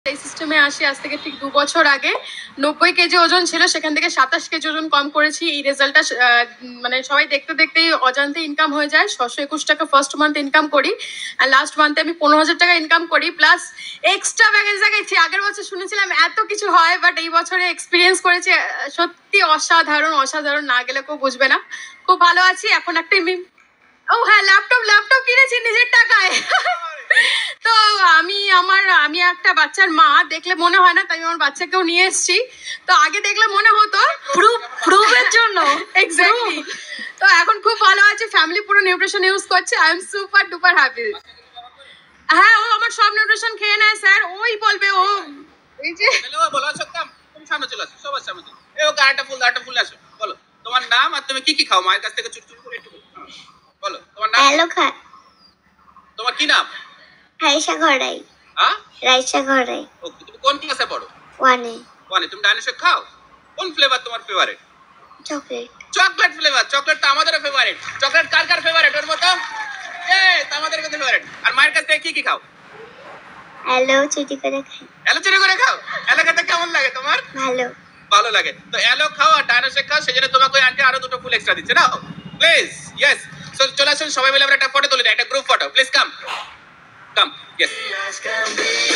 এই সিস্টেমে আসি আজ থেকে ঠিক 2 বছর আগে 90 কেজি ওজন ছিল, সেখান থেকে 27 কেজি ওজন কম করেছি। এই রেজাল্টটা মানে সবাই দেখতে দেখতেই অজান্তে ইনকাম হয়ে যায়। 621 টাকা ফার্স্ট মান্থ ইনকাম করি, আর লাস্ট মান্থে আমি 15,000 টাকা ইনকাম করি, প্লাস এক্সট্রা প্যাকেজ দেখাচ্ছি। আগের বছর শুনেছিলাম এত কিছু হয়, বাট এই বছরে এক্সপিরিয়েন্স করেছি, সত্যি অসাধারণ অসাধারণ, না গেলে কেউ বুঝবে না। খুব ভালো আছি। এখন একটা ও হ্যাঁ, ল্যাপটপ কিনেছি নিজের টাকায়। তো আমি একটা বাচ্চার মা, দেখলে মনে হয় না, তাই আমার বাচ্চাকেও নিয়ে এসেছি। তো আগে দেখলে মনে হতো প্রুফের জন্য, এক্স্যাক্টলি। তো এখন খুব ভালো আছে, ফ্যামিলি পুরো নিউট্রিশন ইউজ করছে। I am super duper happy. হ্যাঁ, ও আমার সব নিউট্রিশন খেয়ে নেয় স্যার, ওই বলবে ও এই যে বলো সত্যম, তুমি সামনে চলে আসো, সবার সামনে চলো। এই ওকে আরেকটা ফুল আসো। বলো তোমার নাম আর তুমি কি কি খাও, মায়ের কাছ থেকে চুরি চুরি করে একটু বলো তোমার নাম। হ্যালো খা তোমার কি নাম? রাইসা ঘরাই। হ্যাঁ, রাইসা ঘরাই। ওকে, তুমি কোন ক্লাসে পড়ো? ওয়ানে। ওয়ানে। তুমি ডাইনোসর খাও? কোন ফ্লেভার তোমার favourite? Chocolate. Chocolate flavour. Chocolate তো আমাদেরও ফেভারিট। চকলেট কার কার ফেভারিট ওর মতো? আমাদের কাছে ফেভারিট। আর মায়ের কাছ থেকে কি কি খাও? হ্যালো চুটি করে খাই। এলো চুরি করে খাও? এলো খেতে কেমন লাগে তোমার? ভালো। ভালো লাগে। তো এলো খাও আর ডাইনোসর খাও, সেজন্য তোমাকে ওই আন্টি আরো 2টো ফুল এক্সট্রা দিচ্ছে, নাও প্লিজ। ইয়েস, সো চলে আসুন সবাই মিলে আমরা একটা ফটো তুলে নিই, একটা group photo. Please come, yes.